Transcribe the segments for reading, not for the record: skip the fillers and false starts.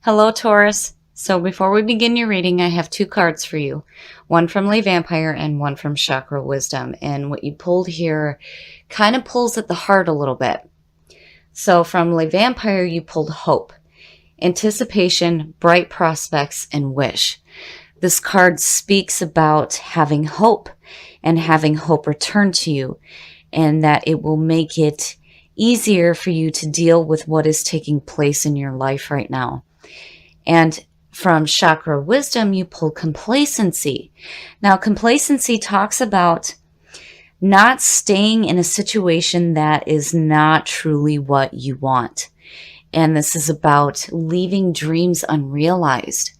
Hello, Taurus. So before we begin your reading, I have two cards for you. One from Lay Vampire and one from Chakra Wisdom. And what you pulled here kind of pulls at the heart a little bit. So from Lay Vampire, you pulled hope, anticipation, bright prospects, and wish. This card speaks about having hope and having hope return to you, and that it will make it easier for you to deal with what is taking place in your life right now. And from Chakra Wisdom, you pull complacency. Now, complacency talks about not staying in a situation that is not truly what you want. And this is about leaving dreams unrealized.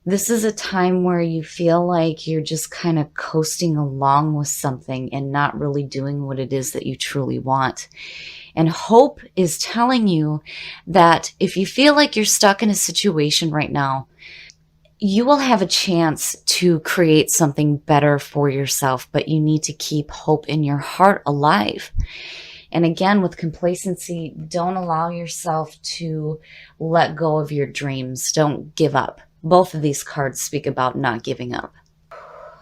This is a time where you feel like you're just kind of coasting along with something and not really doing what it is that you truly want. And hope is telling you that if you feel like you're stuck in a situation right now, you will have a chance to create something better for yourself, but you need to keep hope in your heart alive. And again, with complacency, don't allow yourself to let go of your dreams. Don't give up. Both of these cards speak about not giving up.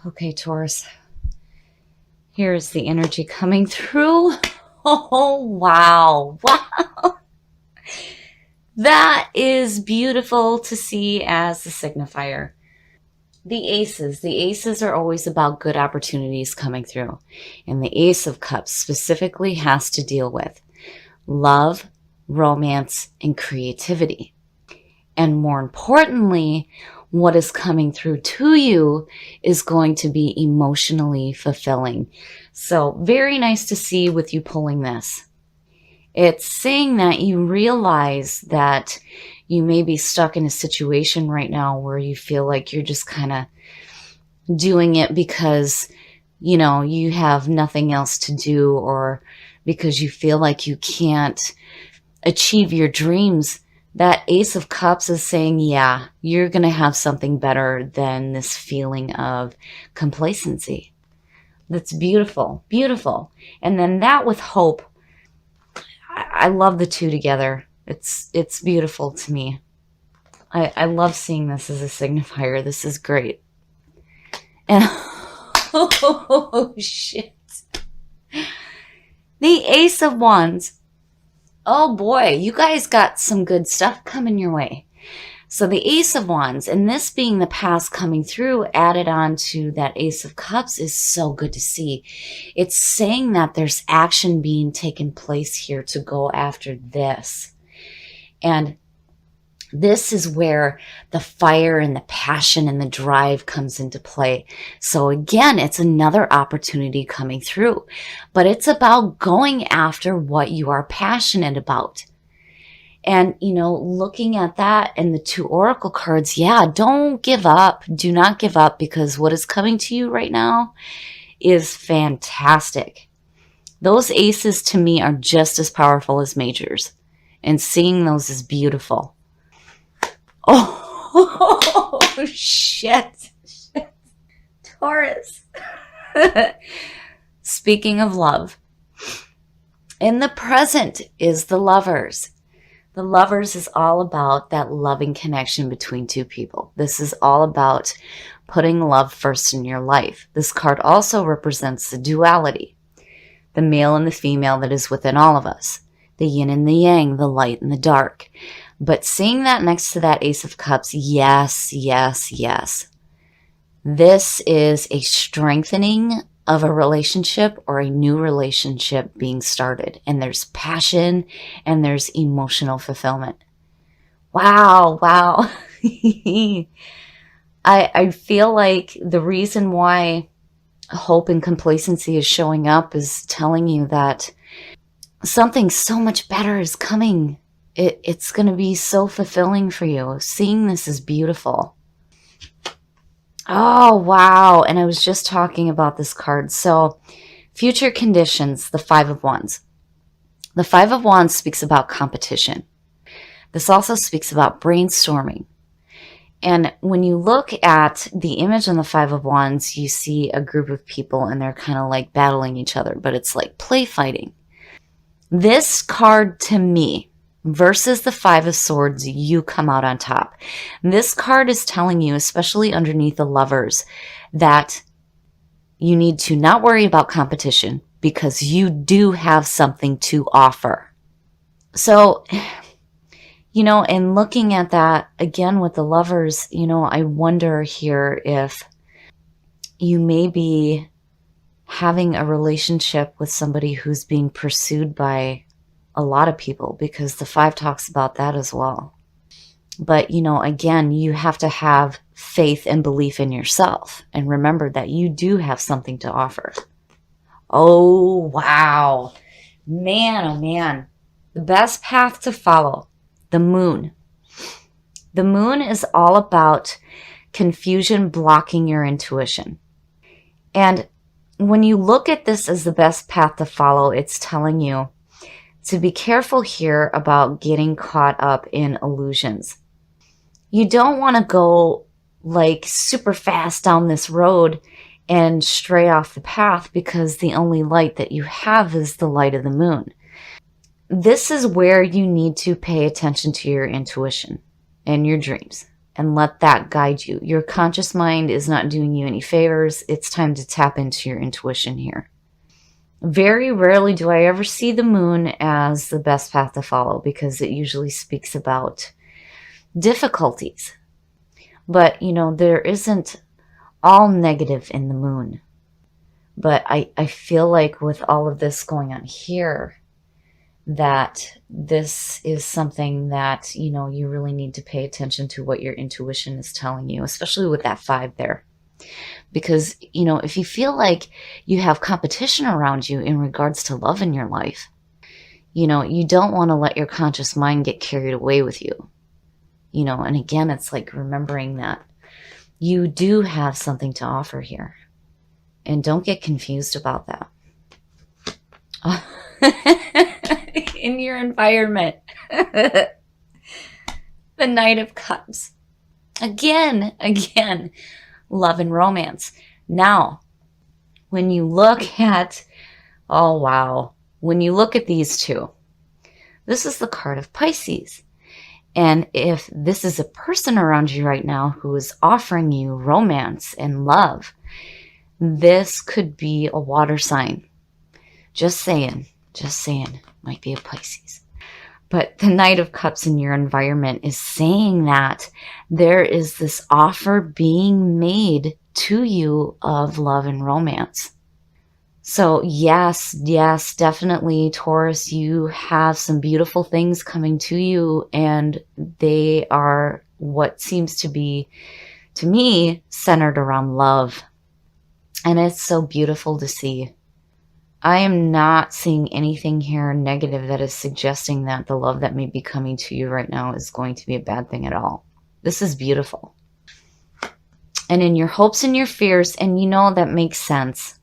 Okay, Taurus. Here's the energy coming through. Oh, wow. Wow. That is beautiful to see as the signifier. The aces. The aces are always about good opportunities coming through. And the Ace of Cups specifically has to deal with love, romance, and creativity. And more importantly, what is coming through to you is going to be emotionally fulfilling. So very nice to see with you pulling this. It's saying that you realize that you may be stuck in a situation right now where you feel like you're just kind of doing it because, you know, you have nothing else to do, or because you feel like you can't achieve your dreams. That Ace of Cups is saying, yeah, you're going to have something better than this feeling of complacency. That's beautiful, beautiful. And then that with hope, I love the two together. It's beautiful to me. I love seeing this as a signifier. This is great. And oh, shit. The Ace of Wands. Oh boy, you guys got some good stuff coming your way. So the Ace of Wands, and this being the past coming through, added on to that Ace of Cups, is so good to see. It's saying that there's action being taken place here to go after this. And this is where the fire and the passion and the drive comes into play. So again, it's another opportunity coming through, but it's about going after what you are passionate about. And, you know, looking at that and the two oracle cards, yeah, don't give up. Do not give up, because what is coming to you right now is fantastic. Those aces to me are just as powerful as majors, and seeing those is beautiful. Oh, shit. Taurus. Speaking of love, in the present is the Lovers. The Lovers is all about that loving connection between two people. This is all about putting love first in your life. This card also represents the duality, the male and the female that is within all of us, the yin and the yang, the light and the dark. But seeing that next to that Ace of Cups, yes, yes, yes. This is a strengthening of a relationship or a new relationship being started. And there's passion and there's emotional fulfillment. Wow, wow. I feel like the reason why hope and complacency is showing up is telling you that something so much better is coming. It's going to be so fulfilling for you. Seeing this is beautiful. Oh, wow. And I was just talking about this card. So, future conditions, the Five of Wands. The Five of Wands speaks about competition. This also speaks about brainstorming. And when you look at the image on the Five of Wands, you see a group of people and they're kind of like battling each other, but it's like play fighting. This card to me versus the Five of Swords, you come out on top. This card is telling you, especially underneath the Lovers, that you need to not worry about competition because you do have something to offer. So, and looking at that again with the Lovers, I wonder here if you may be having a relationship with somebody who's being pursued by a lot of people, because the 5 talks about that as well. But, again, you have to have faith and belief in yourself and remember that you do have something to offer. Oh, wow. Man, oh man. The best path to follow, the Moon. The Moon is all about confusion blocking your intuition. And when you look at this as the best path to follow, it's telling you to be careful here about getting caught up in illusions. You don't want to go like super fast down this road and stray off the path because the only light that you have is the light of the moon. This is where you need to pay attention to your intuition and your dreams and let that guide you. Your conscious mind is not doing you any favors. It's time to tap into your intuition here. Very rarely do I ever see the moon as the best path to follow because it usually speaks about difficulties. But, there isn't all negative in the moon. But I feel like with all of this going on here, that this is something that, you really need to pay attention to what your intuition is telling you, especially with that 5 there. Because, if you feel like you have competition around you in regards to love in your life, you don't want to let your conscious mind get carried away with you. And again, it's like remembering that you do have something to offer here. And don't get confused about that. In your environment. The Knight of Cups. Again, love and romance. Now, when you look at, when you look at these two, this is the card of Pisces. And if this is a person around you right now who is offering you romance and love, this could be a water sign. Just saying, might be a Pisces. But the Knight of Cups in your environment is saying that there is this offer being made to you of love and romance. So yes, definitely, Taurus, you have some beautiful things coming to you, and they are what seems to be, to me, centered around love. And it's so beautiful to see. I am not seeing anything here negative that is suggesting that the love that may be coming to you right now is going to be a bad thing at all. This is beautiful. And in your hopes and your fears, and that makes sense.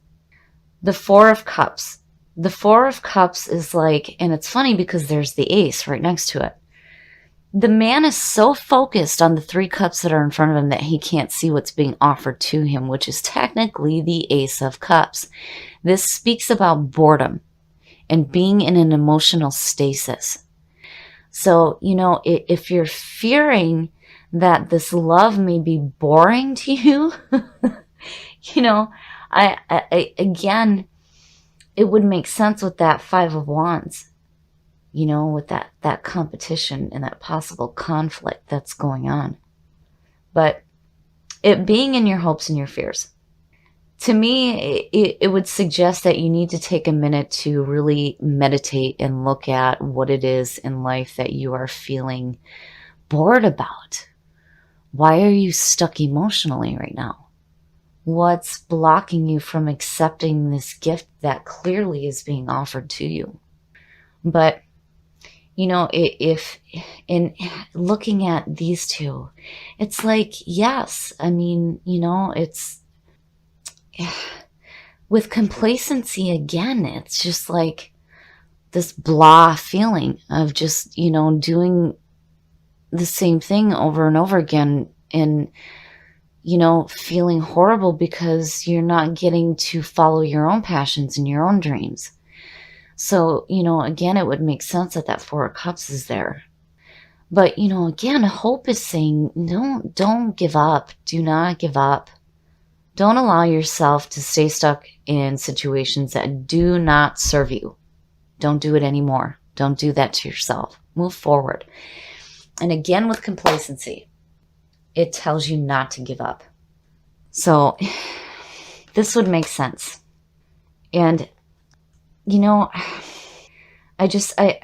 The 4 of Cups. The 4 of Cups is like, and it's funny because there's the Ace right next to it. The man is so focused on the 3 cups that are in front of him that he can't see what's being offered to him, which is technically the Ace of Cups. This speaks about boredom and being in an emotional stasis. So, if you're fearing that this love may be boring to you, again, it would make sense with that 5 of Wands. With that competition and that possible conflict that's going on. But it being in your hopes and your fears, to me, it would suggest that you need to take a minute to really meditate and look at what it is in life that you are feeling bored about. Why are you stuck emotionally right now? What's blocking you from accepting this gift that clearly is being offered to you? But if in looking at these two, it's like, yes, it's with complacency again, it's just like this blah feeling of just, doing the same thing over and over again and, feeling horrible because you're not getting to follow your own passions and your own dreams. So, again, it would make sense that that Four of Cups is there. But, again, hope is saying, no, don't give up. Do not give up. Don't allow yourself to stay stuck in situations that do not serve you. Don't do it anymore. Don't do that to yourself. Move forward. And again, with complacency, it tells you not to give up. So this would make sense. And, I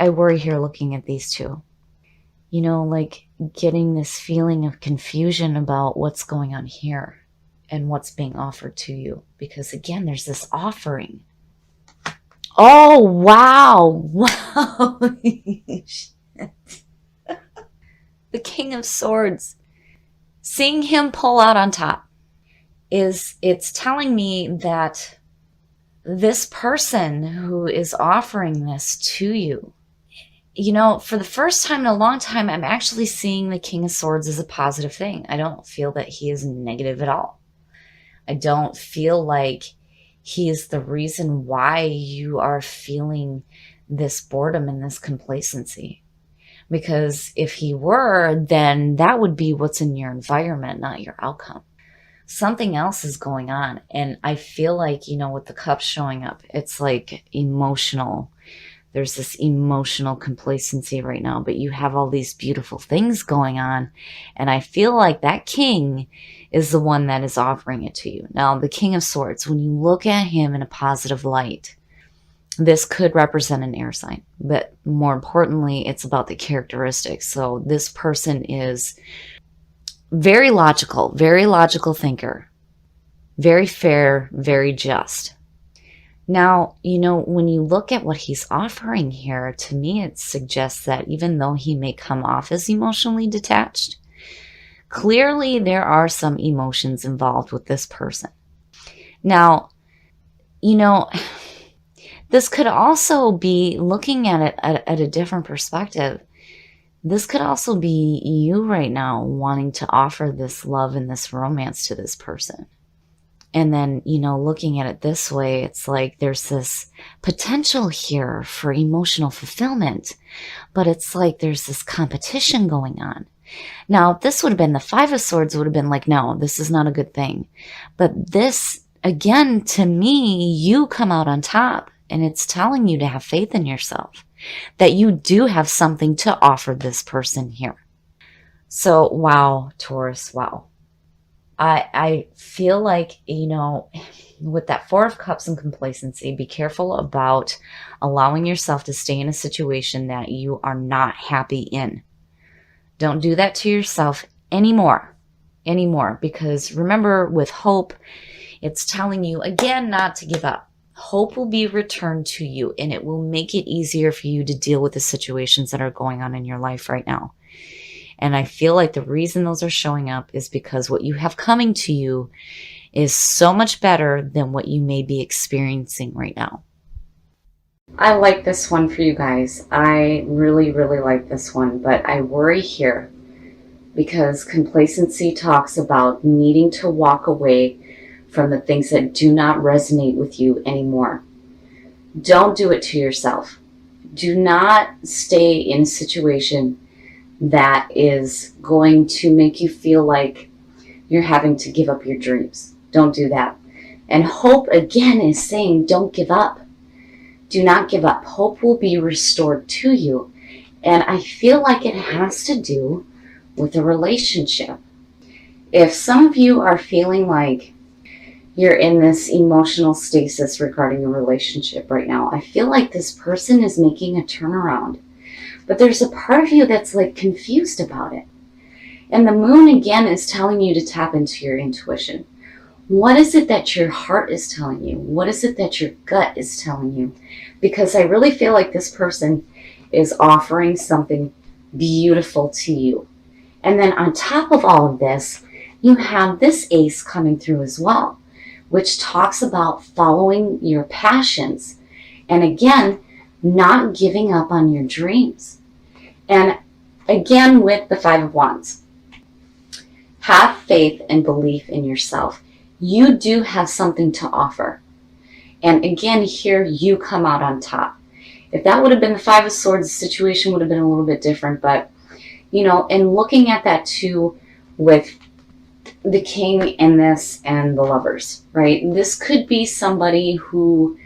worry here looking at these two. Like getting this feeling of confusion about what's going on here and what's being offered to you. Because again, there's this offering. Oh, wow. Wow. The King of Swords. Seeing him pull out on top it's telling me that this person who is offering this to you, for the first time in a long time, I'm actually seeing the King of Swords as a positive thing. I don't feel that he is negative at all. I don't feel like he is the reason why you are feeling this boredom and this complacency. Because if he were, then that would be what's in your environment, not your outcome. Something else is going on. And I feel like, with the cups showing up, it's like emotional. There's this emotional complacency right now, but you have all these beautiful things going on. And I feel like that king is the one that is offering it to you. Now, the King of Swords, when you look at him in a positive light, this could represent an air sign, but more importantly, it's about the characteristics. So this person is very logical thinker, very fair, very just. Now, when you look at what he's offering here, to me, it suggests that even though he may come off as emotionally detached, clearly there are some emotions involved with this person. Now, this could also be, looking at it at a different perspective, this could also be you right now wanting to offer this love and this romance to this person. And then, looking at it this way, it's like there's this potential here for emotional fulfillment, but it's like there's this competition going on. Now, if this would have been the Five of Swords, would have been like, no, this is not a good thing. But this, again, to me, you come out on top, and it's telling you to have faith in yourself, that you do have something to offer this person here. So, wow, Taurus, wow. I feel like, with that Four of Cups and complacency, be careful about allowing yourself to stay in a situation that you are not happy in. Don't do that to yourself anymore, because remember, with hope, it's telling you, again, not to give up. Hope will be returned to you, and it will make it easier for you to deal with the situations that are going on in your life right now. And I feel like the reason those are showing up is because what you have coming to you is so much better than what you may be experiencing right now. I like this one for you guys. I really, really like this one, but I worry here because complacency talks about needing to walk away from the things that do not resonate with you anymore. Don't do it to yourself. Do not stay in a situation that is going to make you feel like you're having to give up your dreams. Don't do that. And hope, again, is saying don't give up. Do not give up. Hope will be restored to you. And I feel like it has to do with a relationship. If some of you are feeling like you're in this emotional stasis regarding a relationship right now, I feel like this person is making a turnaround. But there's a part of you that's like confused about it. And the moon, again, is telling you to tap into your intuition. What is it that your heart is telling you? What is it that your gut is telling you? Because I really feel like this person is offering something beautiful to you. And then on top of all of this, you have this ace coming through as well, which talks about following your passions. And again, not giving up on your dreams. And again, with the Five of Wands, have faith and belief in yourself. You do have something to offer. And again, here you come out on top. If that would have been the Five of Swords, the situation would have been a little bit different. But, you know, and looking at that too with the King and this and the Lovers, right? This could be somebody who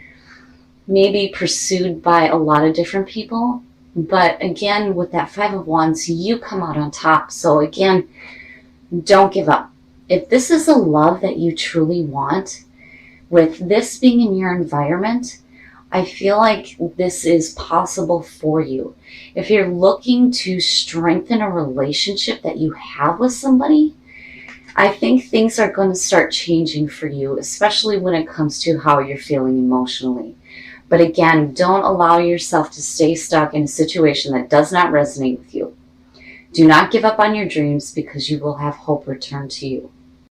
may be pursued by a lot of different people. But again, with that Five of Wands, you come out on top. So again, don't give up. If this is a love that you truly want, with this being in your environment, I feel like this is possible for you. If you're looking to strengthen a relationship that you have with somebody, I think things are going to start changing for you, especially when it comes to how you're feeling emotionally. But again, don't allow yourself to stay stuck in a situation that does not resonate with you. Do not give up on your dreams, because you will have hope return to you.